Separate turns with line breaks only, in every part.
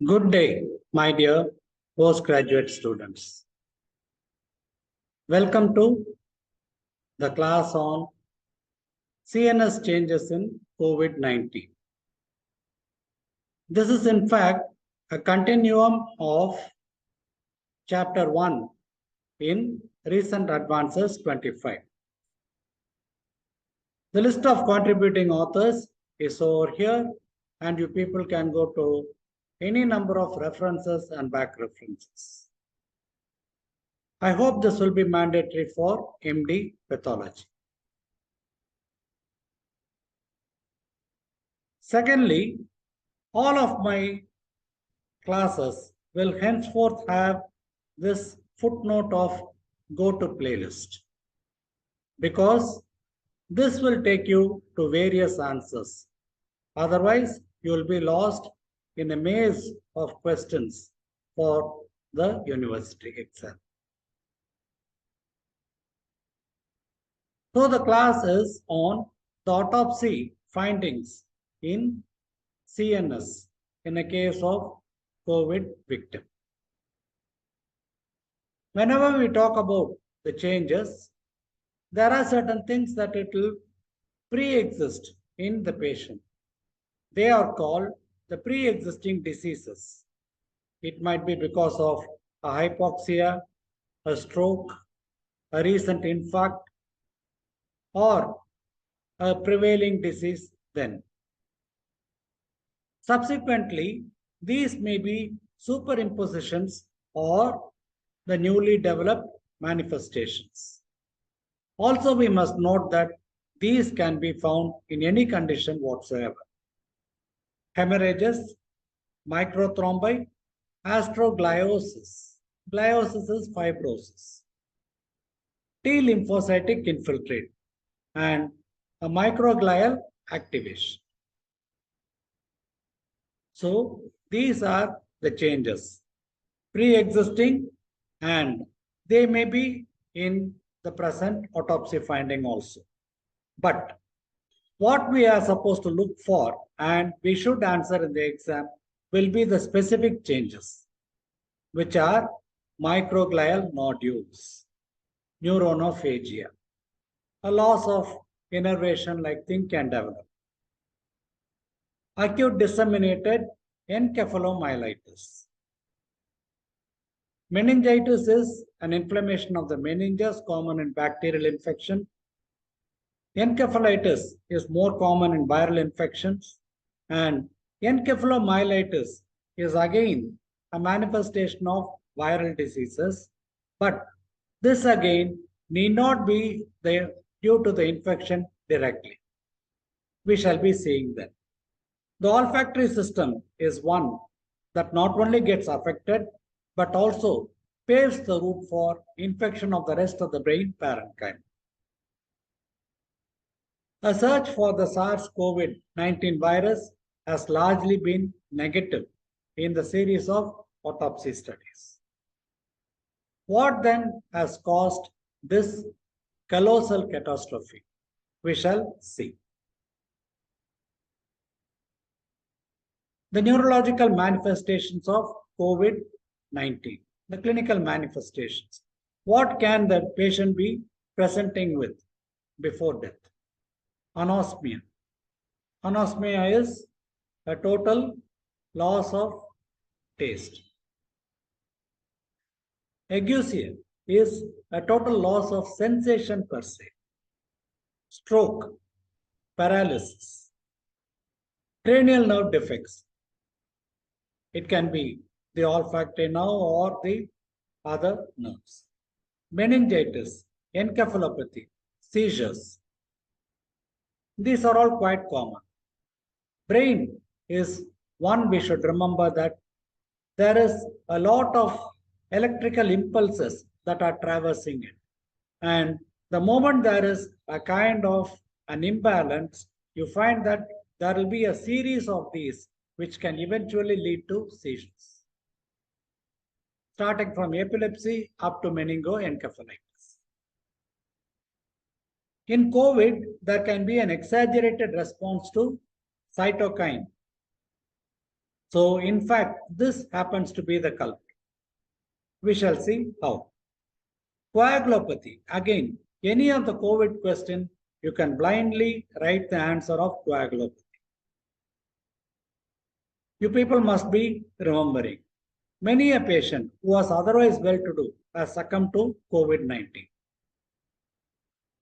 Good day, my dear postgraduate students. Welcome to the class on CNS changes in COVID-19. This is in fact a continuum of chapter 1 in Recent Advances 25. The list of contributing authors is over here, and you people can go to any number of references and back references. I hope this will be mandatory for MD Pathology. Secondly, all of my classes will henceforth have this footnote of go to playlist, because this will take you to various answers. Otherwise, you will be lost in a maze of questions for the university exam. So the class is on the autopsy findings in CNS in a case of COVID victim. Whenever we talk about the changes, there are certain things that it will pre-exist in the patient. They are called the pre-existing diseases. It might be because of a hypoxia, a stroke, a recent infarct, or a prevailing disease then. Subsequently, these may be superimpositions or the newly developed manifestations. Also, we must note that these can be found in any condition whatsoever. Hemorrhages, microthrombi, astrogliosis. Gliosis is fibrosis. T lymphocytic infiltrate and a microglial activation. So these are the changes, pre-existing, and they may be in the present autopsy finding also. But what we are supposed to look for and we should answer in the exam will be the specific changes, which are microglial nodules, neuronophagia, a loss of innervation like think and develop, acute disseminated encephalomyelitis. Meningitis is an inflammation of the meninges common in bacterial infection. Encephalitis is more common in viral infections, and encephalomyelitis is again a manifestation of viral diseases, but this again need not be there due to the infection directly. We shall be seeing that. The olfactory system is one that not only gets affected, but also paves the route for infection of the rest of the brain parenchyma. A search for the SARS-CoV-19 virus has largely been negative in the series of autopsy studies. What then has caused this colossal catastrophe? We shall see. The neurological manifestations of COVID-19, the clinical manifestations. What can the patient be presenting with before death? Anosmia. Anosmia is a total loss of taste. Ageusia is a total loss of sensation per se. Stroke, paralysis, cranial nerve defects. It can be the olfactory nerve or the other nerves. Meningitis, encephalopathy, seizures. These are all quite common. Brain is one we should remember that there is a lot of electrical impulses that are traversing it. And the moment there is a kind of an imbalance, you find that there will be a series of these which can eventually lead to seizures, starting from epilepsy up to meningoencephalitis. In COVID, there can be an exaggerated response to cytokine So in fact, this happens to be the culprit. We shall see how. Coagulopathy. Again, any of the COVID question, you can blindly write the answer of coagulopathy. You people must be remembering. Many a patient who was otherwise well-to-do has succumbed to COVID-19.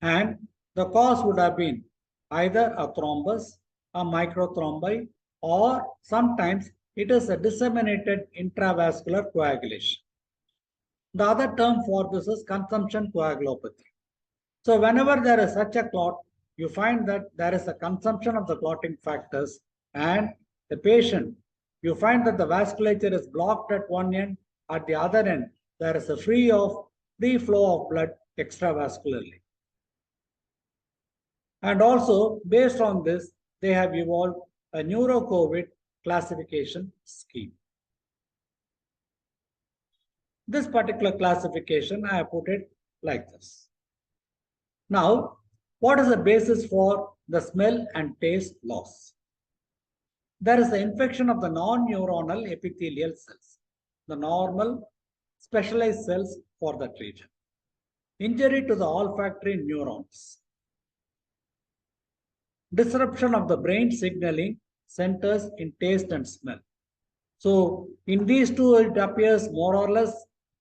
And the cause would have been either a thrombus, a microthrombi, or sometimes it is a disseminated intravascular coagulation. The other term for this is consumption coagulopathy. So whenever there is such a clot, you find that there is a consumption of the clotting factors, and the patient, you find that the vasculature is blocked at one end, at the other end, there is a free flow of blood extravascularly. And also, based on this, they have evolved a neuro-COVID classification scheme. This particular classification, I have put it like this. Now, what is the basis for the smell and taste loss? There is the infection of the non-neuronal epithelial cells, the normal specialized cells for that region. Injury to the olfactory neurons. Disruption of the brain signaling centers in taste and smell. So in these two, it appears more or less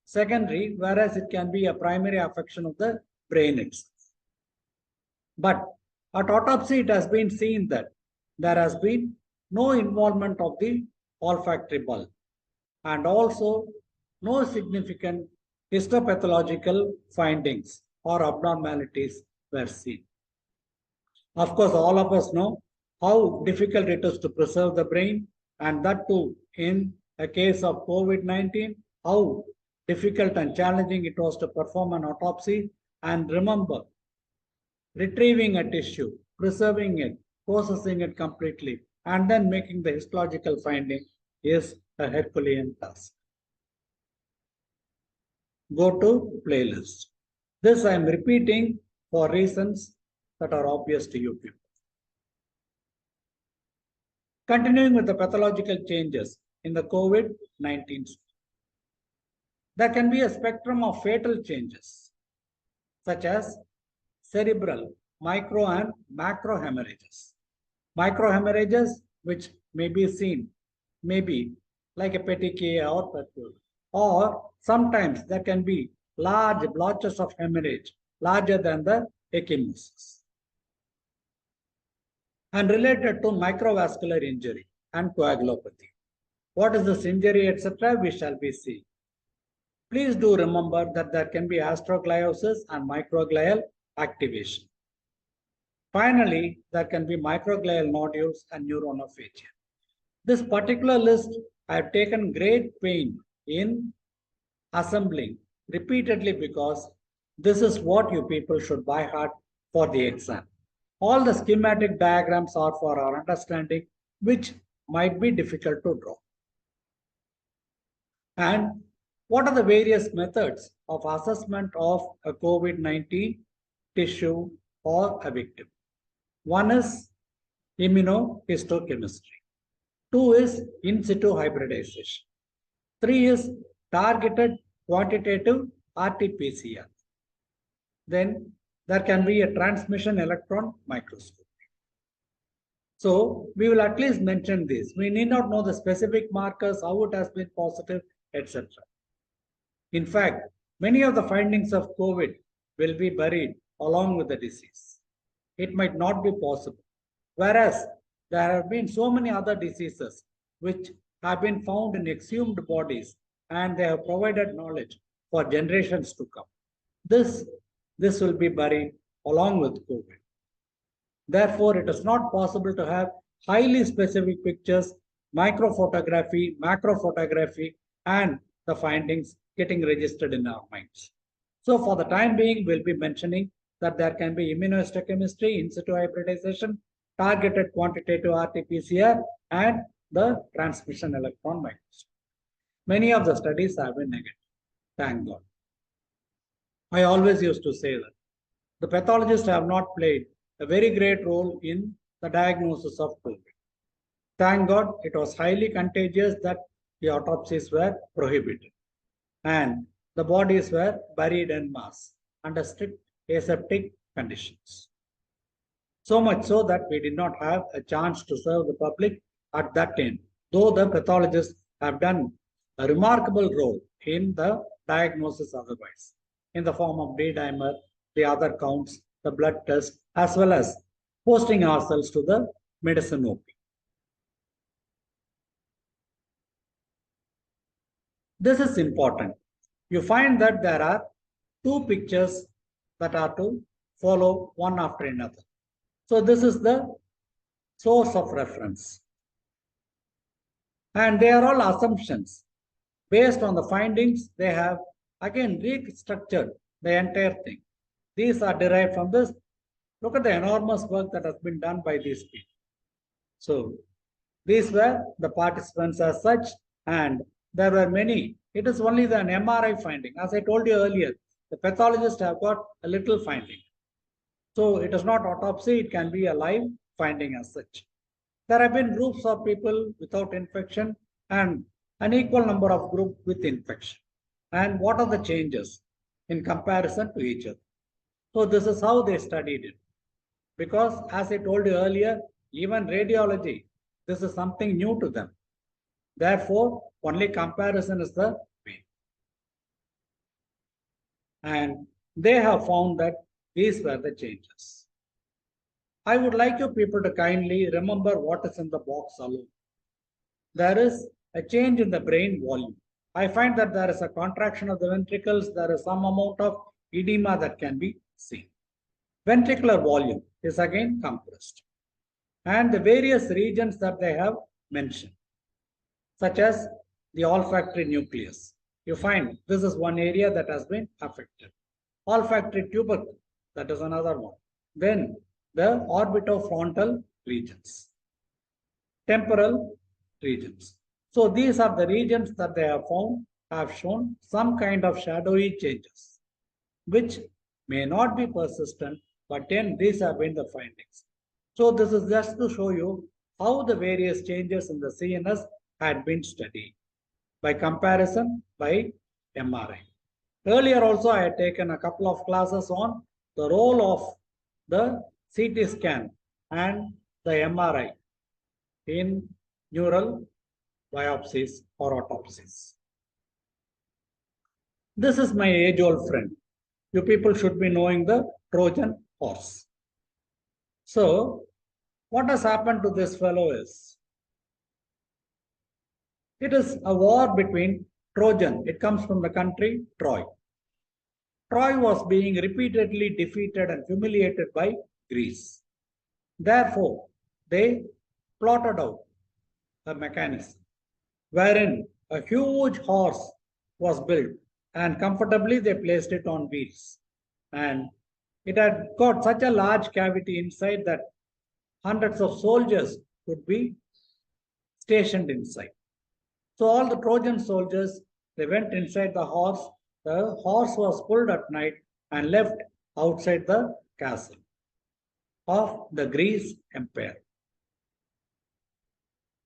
secondary, whereas it can be a primary affection of the brain itself. But at autopsy, it has been seen that there has been no involvement of the olfactory bulb, and also no significant histopathological findings or abnormalities were seen. Of course, all of us know how difficult it is to preserve the brain, and that too in a case of COVID-19, how difficult and challenging it was to perform an autopsy. And remember, retrieving a tissue, preserving it, processing it completely, and then making the histological finding is a Herculean task. Go to playlist. This I am repeating for reasons that are obvious to you people. Continuing with the pathological changes in the COVID-19, there can be a spectrum of fatal changes, such as cerebral, micro and macro hemorrhages. Micro hemorrhages, which may be seen, maybe like a petechia or purpura, or sometimes there can be large blotches of hemorrhage, larger than the ecchymosis. And related to microvascular injury and coagulopathy. What is this injury, etc.? We shall be seeing. Please do remember that there can be astrogliosis and microglial activation. Finally, there can be microglial nodules and neuronophagia. This particular list I have taken great pain in assembling repeatedly because this is what you people should by heart for the exam. All the schematic diagrams are for our understanding, which might be difficult to draw. And what are the various methods of assessment of a COVID-19 tissue or a victim? One is immunohistochemistry. Two is in situ hybridization. Three is targeted quantitative RT-PCR. Then there can be a transmission electron microscopy. So we will at least mention this. We need not know the specific markers, how it has been positive, etc. In fact, many of the findings of COVID will be buried along with the disease. It might not be possible. Whereas there have been so many other diseases which have been found in exhumed bodies, and they have provided knowledge for generations to come. This will be buried along with COVID. Therefore, it is not possible to have highly specific pictures, microphotography, macrophotography, and the findings getting registered in our minds. So for the time being, we'll be mentioning that there can be immunohistochemistry, in situ hybridization, targeted quantitative RT-PCR, and the transmission electron microscopy. Many of the studies have been negative, thank God. I always used to say that the pathologists have not played a very great role in the diagnosis of COVID. Thank God it was highly contagious that the autopsies were prohibited and the bodies were buried en masse under strict aseptic conditions. So much so that we did not have a chance to serve the public at that time, though the pathologists have done a remarkable role in the diagnosis otherwise, in the form of D-dimer, the other counts, the blood test, as well as posting ourselves to the medicine OP. This is important. You find that there are two pictures that are to follow one after another. So this is the source of reference. And they are all assumptions. Based on the findings, they have again restructured the entire thing. These are derived from this. Look at the enormous work that has been done by these people. So these were the participants as such, and there were many. It is only an MRI finding. As I told you earlier, the pathologists have got a little finding. So it is not autopsy, it can be a live finding as such. There have been groups of people without infection and an equal number of groups with infection. And what are the changes in comparison to each other? So this is how they studied it. Because as I told you earlier, even radiology, this is something new to them. Therefore, only comparison is the way. And they have found that these were the changes. I would like you people to kindly remember what is in the box alone. There is a change in the brain volume. I find that there is a contraction of the ventricles. There is some amount of edema that can be seen. Ventricular volume is again compressed. And the various regions that they have mentioned, such as the olfactory nucleus. You find this is one area that has been affected. Olfactory tubercle, that is another one. Then the orbitofrontal regions, temporal regions. So these are the regions that they have found have shown some kind of shadowy changes, which may not be persistent, but then these have been the findings. So this is just to show you how the various changes in the CNS had been studied by comparison by MRI. Earlier also I had taken a couple of classes on the role of the CT scan and the MRI in neural biopsies or autopsies. This is my age-old friend. You people should be knowing the Trojan horse. So what has happened to this fellow is, it is a war between Trojan. It comes from the country Troy. Troy was being repeatedly defeated and humiliated by Greece. Therefore, they plotted out a mechanism wherein a huge horse was built and comfortably they placed it on wheels. And it had got such a large cavity inside that hundreds of soldiers could be stationed inside. So all the Trojan soldiers, they went inside the horse. The horse was pulled at night and left outside the castle of the Greece Empire.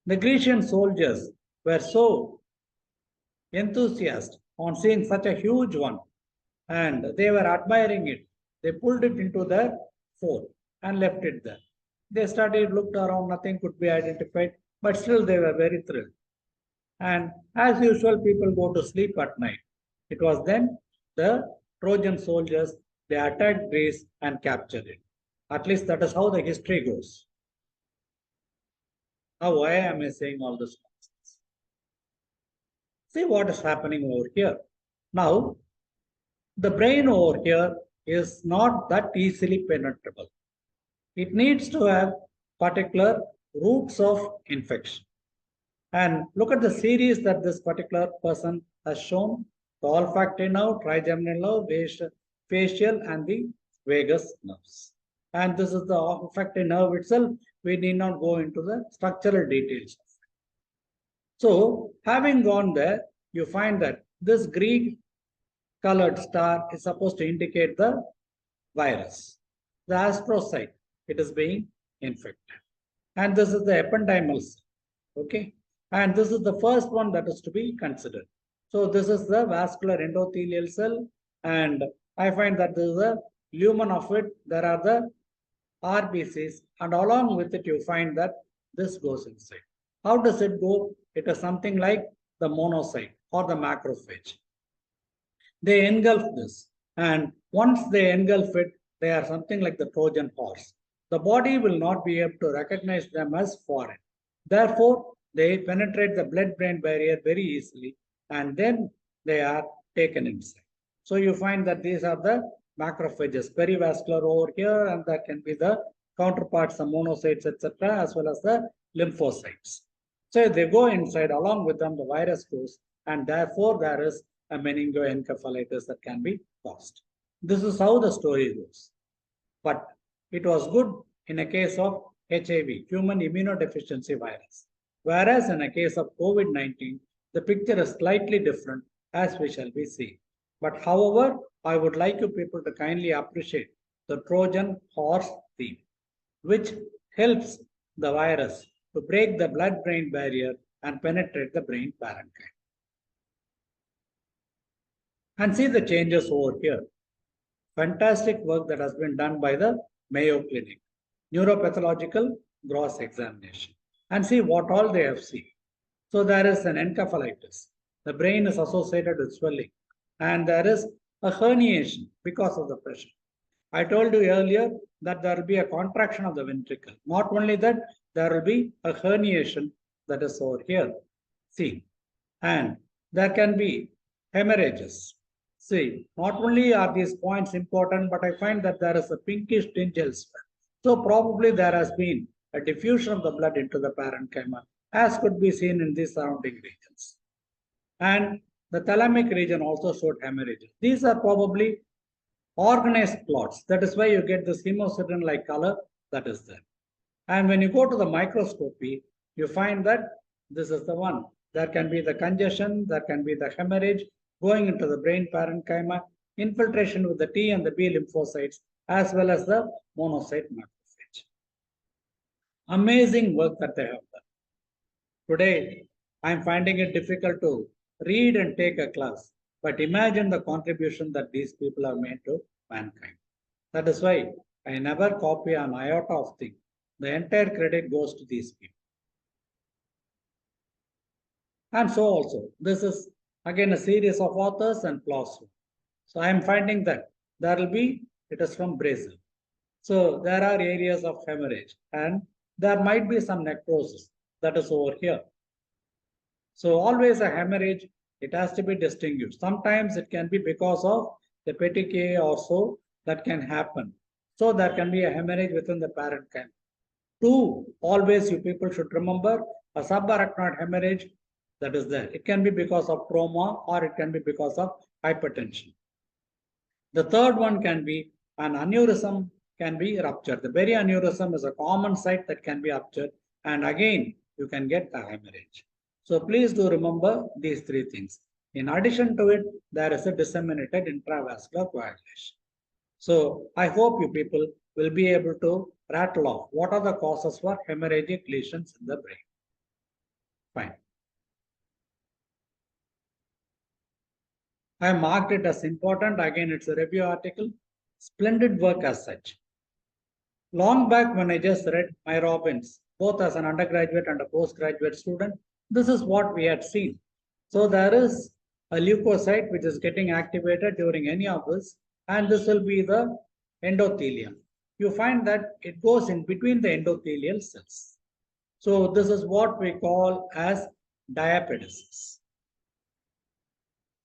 The Grecian soldiers were so enthusiastic on seeing such a huge one, and they were admiring it. They pulled it into their fort and left it there. They studied, looked around, nothing could be identified, but still they were very thrilled. And as usual, people go to sleep at night. It was then the Trojan soldiers, they attacked Greece and captured it. At least that is how the history goes. Now, why am I saying all this nonsense? See what is happening over here. Now, the brain over here is not that easily penetrable. It needs to have particular routes of infection. And look at the series that this particular person has shown: the olfactory nerve, trigeminal nerve, facial, and the vagus nerves. And this is the olfactory nerve itself. We need not go into the structural details. So, having gone there, you find that this green colored star is supposed to indicate the virus. The astrocyte, it is being infected. And this is the ependymal cell. Okay. And this is the first one that is to be considered. So this is the vascular endothelial cell. And I find that this is a lumen of it. There are the RBCs. And along with it, you find that this goes inside. How does it go? It is something like the monocyte or the macrophage. They engulf this. And once they engulf it, they are something like the Trojan horse. The body will not be able to recognize them as foreign. Therefore, they penetrate the blood-brain barrier very easily, and then they are taken inside. So you find that these are the macrophages, perivascular over here, and that can be the counterparts, the monocytes, etc., as well as the lymphocytes. So they go inside, along with them, the virus goes, and therefore there is a meningoencephalitis that can be caused. This is how the story goes. But it was good in a case of HIV, human immunodeficiency virus. Whereas in a case of COVID-19, the picture is slightly different, as we shall be seeing. But however, I would like you people to kindly appreciate the Trojan horse theme, which helps the virus to break the blood-brain barrier and penetrate the brain parenchyma. And see the changes over here. Fantastic work that has been done by the Mayo Clinic. Neuropathological gross examination. And see what all they have seen. So there is an encephalitis. The brain is associated with swelling. And there is a herniation because of the pressure. I told you earlier that there will be a contraction of the ventricle. Not only that, there will be a herniation that is over here. See. And there can be hemorrhages. See, not only are these points important, but I find that there is a pinkish tinge elsewhere. So probably there has been a diffusion of the blood into the parenchyma, as could be seen in these surrounding regions. And the thalamic region also showed hemorrhages. These are probably organized clots. That is why you get this hemosiderin-like color that is there. And when you go to the microscopy, you find that this is the one. There can be the congestion, there can be the hemorrhage going into the brain parenchyma, infiltration with the T and the B lymphocytes, as well as the monocyte macrophage. Amazing work that they have done. Today, I'm finding it difficult to read and take a class, but imagine the contribution that these people have made to mankind. That is why I never copy an iota of thing. The entire credit goes to these people. And so also, this is again a series of authors and plus one. So I am finding that there will be, it is from Brazil. So there are areas of hemorrhage and there might be some necrosis that is over here. So always a hemorrhage, it has to be distinguished. Sometimes it can be because of the petechiae or so that can happen. So there can be a hemorrhage within the parenchyma. Two, always you people should remember a subarachnoid hemorrhage that is there. It can be because of trauma or it can be because of hypertension. The third one can be an aneurysm can be ruptured. The perianeurysm is a common site that can be ruptured, and again you can get a hemorrhage. So please do remember these three things. In addition to it, there is a disseminated intravascular coagulation. So I hope you people will be able to rattle off what are the causes for hemorrhagic lesions in the brain. Fine. I marked it as important. Again, it's a review article. Splendid work as such. Long back when I just read my Robbins, both as an undergraduate and a postgraduate student, this is what we had seen. So there is a leukocyte which is getting activated during any of this, and this will be the endothelium. You find that it goes in between the endothelial cells. So this is what we call as diapedesis.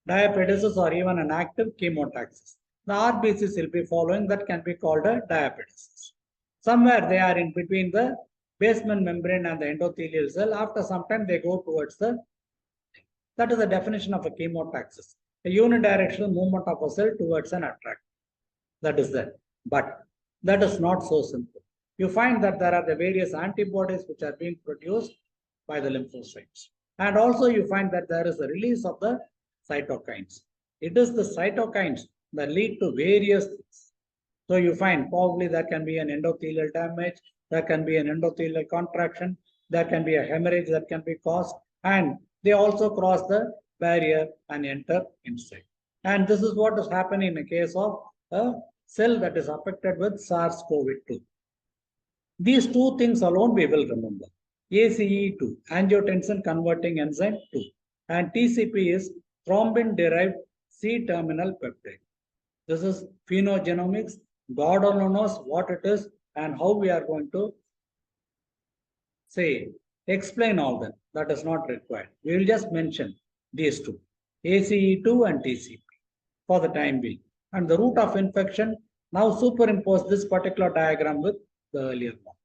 Diapedesis or even an active chemotaxis. The RBCs will be following, that can be called a diapedesis. Somewhere they are in between the basement membrane and the endothelial cell. After some time they go towards the, that is the definition of a chemotaxis. A unidirectional movement of a cell towards an attractor. That is there. But that is not so simple. You find that there are the various antibodies which are being produced by the lymphocytes. And also you find that there is a release of the cytokines. It is the cytokines that lead to various things. So you find probably there can be an endothelial damage, there can be an endothelial contraction, There can be a hemorrhage that can be caused, and they also cross the barrier and enter inside. And this is what is happening in a case of a cell that is affected with SARS-CoV-2. These two things alone we will remember. ACE2, angiotensin converting enzyme 2, and TCP is thrombin-derived C-terminal peptide. This is phenogenomics. God only knows what it is and how we are going to say, explain all that. That is not required. We will just mention these two, ACE2 and TCP for the time being. And the route of infection, now superimpose this particular diagram with the earlier one.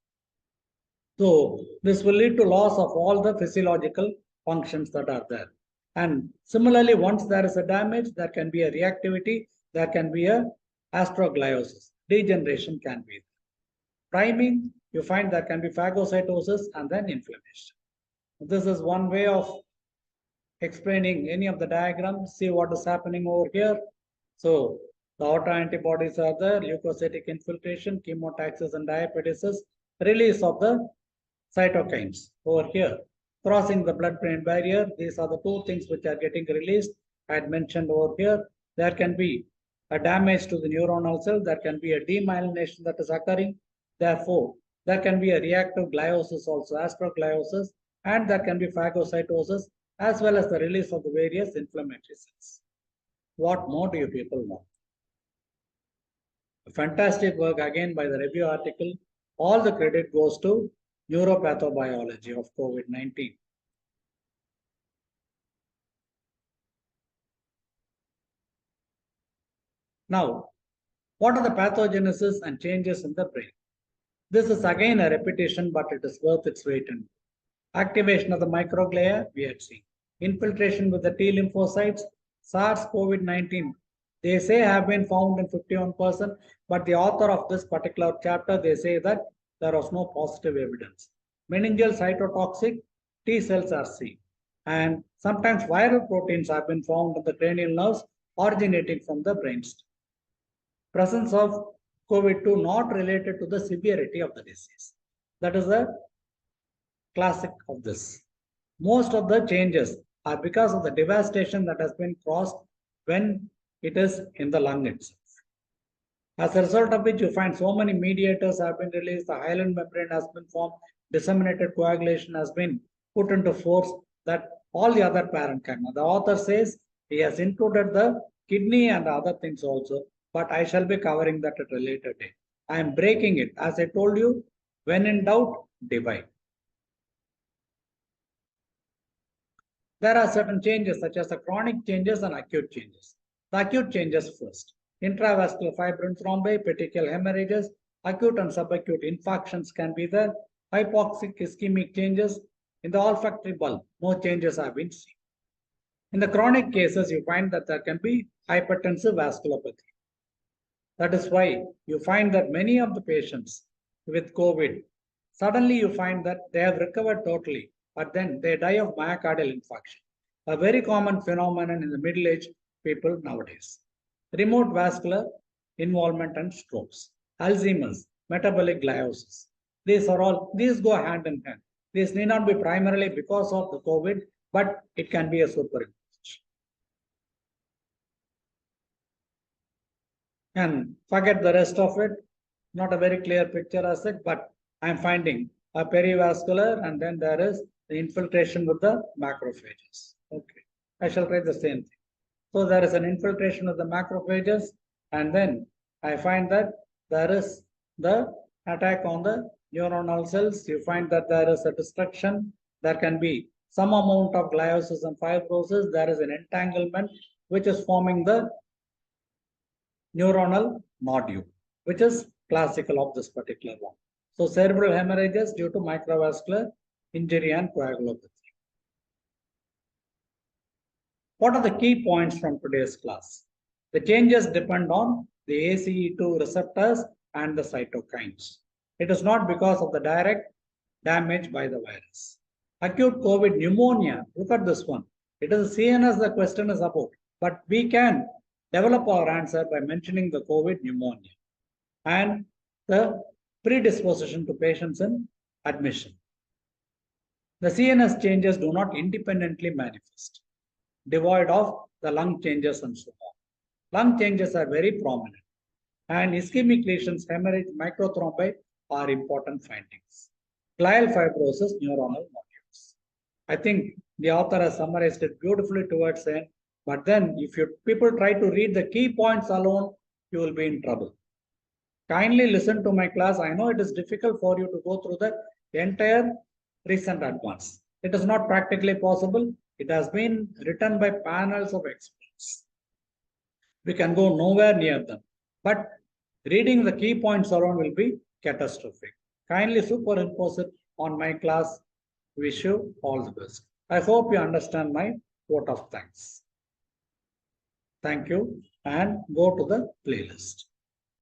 So this will lead to loss of all the physiological functions that are there. And similarly, once there is a damage, there can be a reactivity, there can be a astrogliosis, degeneration can be there. Priming, you find there can be phagocytosis and then inflammation. This is one way of explaining any of the diagrams. See what is happening over here. So the autoantibodies are there, leukocytic infiltration, chemotaxis and diapetesis, release of the cytokines over here, crossing the blood-brain barrier. These are the two things which are getting released. I had mentioned over here. There can be a damage to the neuronal cell. There can be a demyelination that is occurring. Therefore, there can be a reactive gliosis also, astrogliosis, and there can be phagocytosis as well as the release of the various inflammatory cells. What more do you people know? Fantastic work again by the review article. All the credit goes to neuropathobiology of COVID-19. Now, what are the pathogenesis and changes in the brain? This is again a repetition, but it is worth its weight in. Activation of the microglia, we had seen. Infiltration with the T lymphocytes, SARS-CoV-19, they say have been found in 51%, but the author of this particular chapter, they say that there was no positive evidence. Meningeal cytotoxic T cells are seen. And sometimes viral proteins have been found in the cranial nerves originating from the brainstem. Presence of COVID-2 not related to the severity of the disease. That is the classic of this. Most of the changes are because of the devastation that has been caused when it is in the lung itself. As a result of which you find so many mediators have been released, the hyaline membrane has been formed, disseminated coagulation has been put into force, that all the other parenchyma. The author says he has included the kidney and other things also, but I shall be covering that at a later date. I am breaking it. As I told you, when in doubt, divide. There are certain changes such as the chronic changes and acute changes. The acute changes first. Intravascular fibrin thrombi, petechial hemorrhages, acute and subacute infarctions can be there. Hypoxic ischemic changes. In the olfactory bulb, no changes have been seen. In the chronic cases, you find that there can be hypertensive vasculopathy. That is why you find that many of the patients with COVID, suddenly you find that they have recovered totally, but then they die of myocardial infarction. A very common phenomenon in the middle-aged people nowadays. Remote vascular involvement and strokes, Alzheimer's, metabolic gliosis. These go hand in hand. This need not be primarily because of the COVID, but it can be a superimposition. And forget the rest of it. Not a very clear picture as it, but I'm finding a perivascular and then there is the infiltration with the macrophages. Okay, I shall write the same thing. So there is an infiltration of the macrophages and then I find that there is the attack on the neuronal cells. You find that there is a destruction. There can be some amount of gliosis and fibrosis. There is an entanglement which is forming the neuronal nodule, which is classical of this particular one. So cerebral hemorrhages due to microvascular injury and coagulopathy. What are the key points from today's class? The changes depend on the ACE2 receptors and the cytokines. It is not because of the direct damage by the virus. Acute COVID pneumonia, look at this one. It is CNS the question is about, but we can develop our answer by mentioning the COVID pneumonia and the predisposition to patients in admission. The CNS changes do not independently manifest, devoid of the lung changes and so on. Lung changes are very prominent, and ischemic lesions, hemorrhage, microthrombi are important findings. Glial fibrosis, neuronal nodules. I think the author has summarized it beautifully towards the end, but then if people try to read the key points alone, you will be in trouble. Kindly listen to my class. I know it is difficult for you to go through the entire recent advance. It is not practically possible. It has been written by panels of experts. We can go nowhere near them. But reading the key points around will be catastrophic. Kindly superimpose it on my class. Wish you all the best. I hope you understand my vote of thanks. Thank you, and go to the playlist.